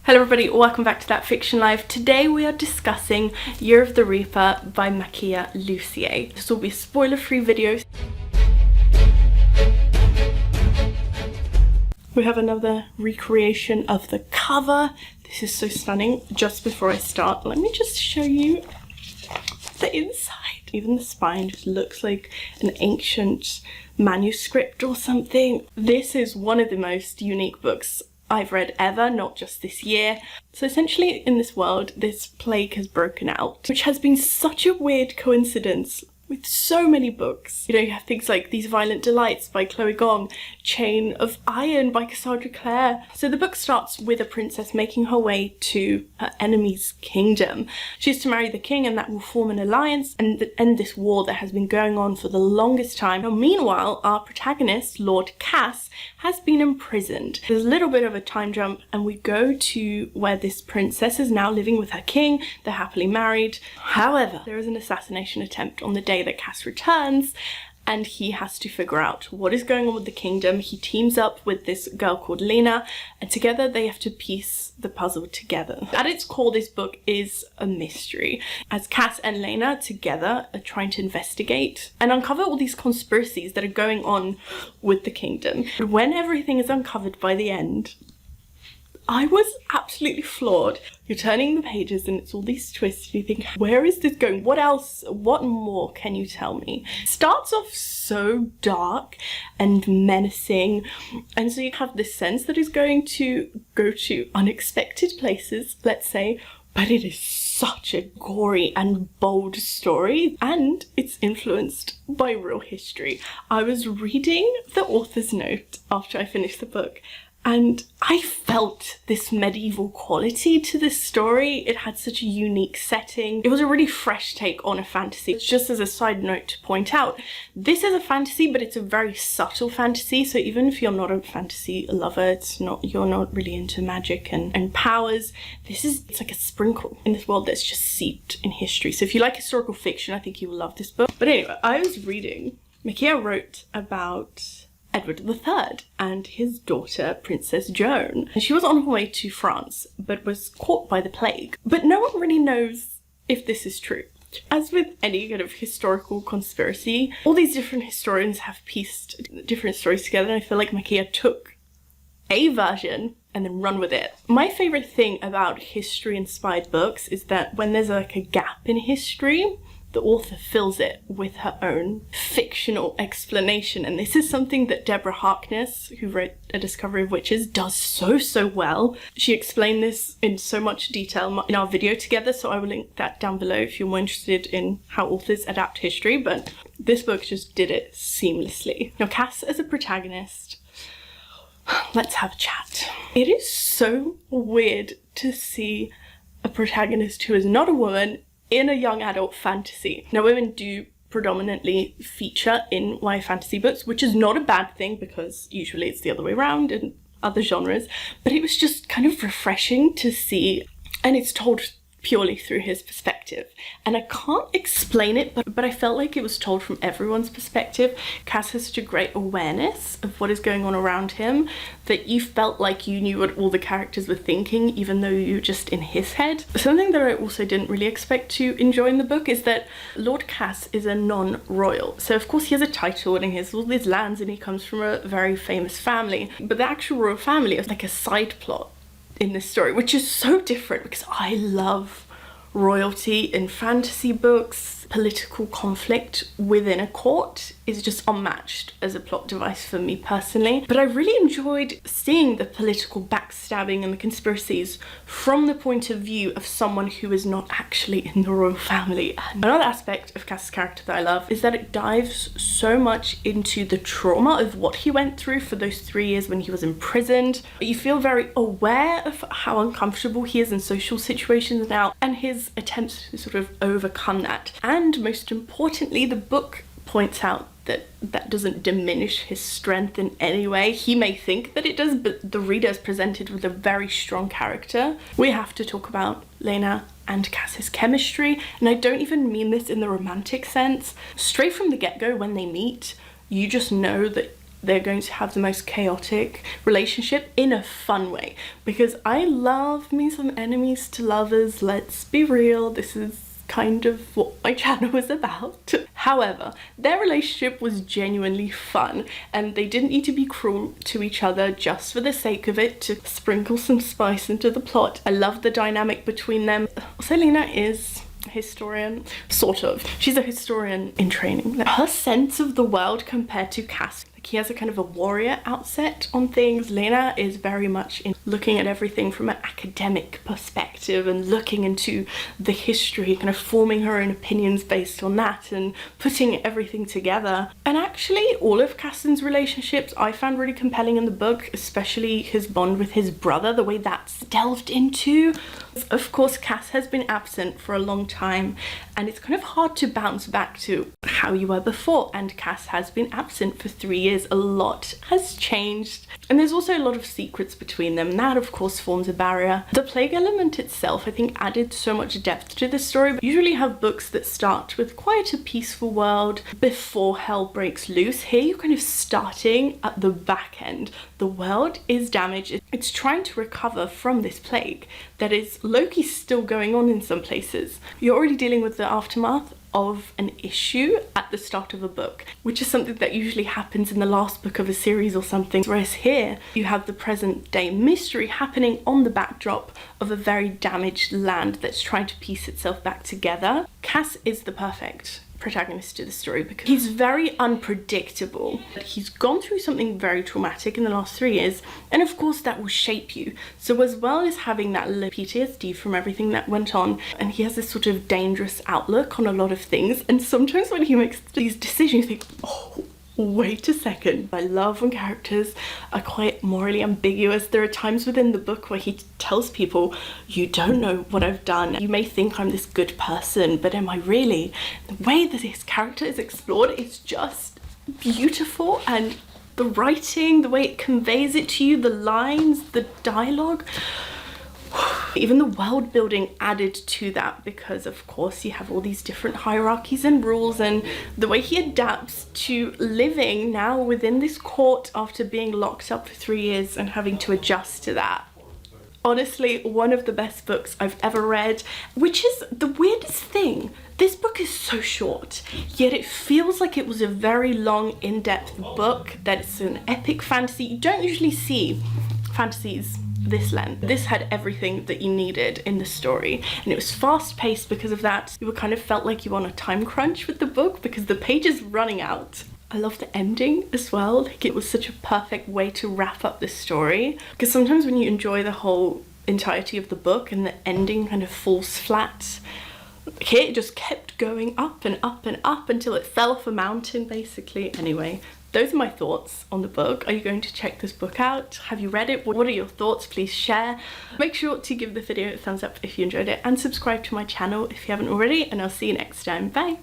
Hello everybody, welcome back to That Fiction Life. Today we are discussing Year of the Reaper by Makiia Lucier. This will be a spoiler-free video. We have another recreation of the cover. This is so stunning. Just before I start, let me just show you the inside. Even the spine just looks like an ancient manuscript or something. This is one of the most unique books I've read ever, not just this year. So essentially in this world, this plague has broken out, which has been such a weird coincidence with so many books. You know, you have things like These Violent Delights by Chloe Gong, Chain of Iron by Cassandra Clare. So the book starts with a princess making her way to her enemy's kingdom. She's to marry the king, and that will form an alliance and end this war that has been going on for the longest time. Now, meanwhile, our protagonist, Lord Cass, has been imprisoned. There's a little bit of a time jump, and we go to where this princess is now living with her king. They're happily married. However, there is an assassination attempt on the day that Cass returns, and he has to figure out what is going on with the kingdom. He teams up with this girl called Lena, and together they have to piece the puzzle together. At its core, this book is a mystery, as Cass and Lena together are trying to investigate and uncover all these conspiracies that are going on with the kingdom. But when everything is uncovered by the end, I was absolutely floored. You're turning the pages and it's all these twists and you think, where is this going? What else? What more can you tell me? It starts off so dark and menacing, and so you have this sense that it's going to go to unexpected places, let's say, but it is such a gory and bold story, and it's influenced by real history. I was reading the author's note after I finished the book, and I felt this medieval quality to this story. It had such a unique setting. It was a really fresh take on a fantasy. Just as a side note to point out, this is a fantasy, but it's a very subtle fantasy. So even if you're not a fantasy lover, you're not really into magic and powers, it's like a sprinkle in this world that's just steeped in history. So if you like historical fiction, I think you will love this book. But anyway, I was reading. Makiia wrote about Edward III and his daughter, Princess Joan. And she was on her way to France, but was caught by the plague. But no one really knows if this is true. As with any kind of historical conspiracy, all these different historians have pieced different stories together, and I feel like Makiia took a version and then run with it. My favourite thing about history-inspired books is that when there's like a gap in history, the author fills it with her own fictional explanation. And this is something that Deborah Harkness, who wrote A Discovery of Witches, does so well. She explained this in so much detail in our video together, so I will link that down below if you're more interested in how authors adapt history, but this book just did it seamlessly. Now, Cass as a protagonist, let's have a chat. It is so weird to see a protagonist who is not a woman in a young adult fantasy. Now, women do predominantly feature in YA fantasy books, which is not a bad thing because usually it's the other way around in other genres, but it was just kind of refreshing to see, and it's told purely through his perspective. And I can't explain it, but I felt like it was told from everyone's perspective. Cass has such a great awareness of what is going on around him that you felt like you knew what all the characters were thinking, even though you were just in his head. Something that I also didn't really expect to enjoy in the book is that Lord Cass is a non-royal. So of course he has a title and he has all these lands and he comes from a very famous family, but the actual royal family is like a side plot in this story, which is so different because I love royalty in fantasy books. Political conflict within a court is just unmatched as a plot device for me personally. But I really enjoyed seeing the political backstabbing and the conspiracies from the point of view of someone who is not actually in the royal family. And another aspect of Cass's character that I love is that it dives so much into the trauma of what he went through for those 3 years when he was imprisoned. You feel very aware of how uncomfortable he is in social situations now and his attempts to sort of overcome that. And most importantly, the book points out that that doesn't diminish his strength in any way. He may think that it does, but the reader is presented with a very strong character. We have to talk about Lena and Cass's chemistry, and I don't even mean this in the romantic sense. Straight from the get-go when they meet, you just know that they're going to have the most chaotic relationship in a fun way, because I love me some enemies to lovers. Let's be real, this is kind of what my channel was about. However, their relationship was genuinely fun, and they didn't need to be cruel to each other just for the sake of it, to sprinkle some spice into the plot. I love the dynamic between them. Also, Lena is a historian, sort of. She's a historian in training. Her sense of the world compared to Cass, like, he has a kind of a warrior outset on things. Lena is very much in looking at everything from an academic perspective and looking into the history, kind of forming her own opinions based on that and putting everything together. And actually, all of Cassin's relationships I found really compelling in the book, especially his bond with his brother, the way that's delved into. Of course, Cass has been absent for a long time, and it's kind of hard to bounce back to how you were before, and Cass has been absent for 3 years. A lot has changed, and there's also a lot of secrets between them. That, of course, forms a barrier. The plague element itself, I think, added so much depth to the story. We usually have books that start with quite a peaceful world before hell breaks loose. Here you're kind of starting at the back end. The world is damaged. It's trying to recover from this plague that is low-key still going on in some places. You're already dealing with the aftermath of an issue at the start of a book, which is something that usually happens in the last book of a series or something, whereas here you have the present day mystery happening on the backdrop of a very damaged land that's trying to piece itself back together. Cass is the perfect protagonist to the story because he's very unpredictable. He's gone through something very traumatic in the last 3 years, and of course that will shape you. So as well as having that PTSD from everything that went on, and he has this sort of dangerous outlook on a lot of things, and sometimes when he makes these decisions you think, oh, wait a second. I love when characters are quite morally ambiguous. There are times within the book where he tells people, you don't know what I've done. You may think I'm this good person, but am I really? The way that his character is explored is just beautiful, and the writing, the way it conveys it to you, the lines, the dialogue, even the world building added to that, because of course you have all these different hierarchies and rules, and the way he adapts to living now within this court after being locked up for 3 years and having to adjust to that. Honestly, one of the best books I've ever read, which is the weirdest thing. This book is so short, yet it feels like it was a very long, in-depth book, that it's an epic fantasy. You don't usually see fantasies this length. This had everything that you needed in the story, and it was fast-paced. Because of that, you kind of felt like you were on a time crunch with the book because the pages were running out. I love the ending as well. Like, it was such a perfect way to wrap up the story, because sometimes when you enjoy the whole entirety of the book and the ending kind of falls flat, here it just kept going up and up and up until it fell off a mountain, basically. Anyway, those are my thoughts on the book. Are you going to check this book out? Have you read it? What are your thoughts? Please share. Make sure to give the video a thumbs up if you enjoyed it, and subscribe to my channel if you haven't already, and I'll see you next time. Bye!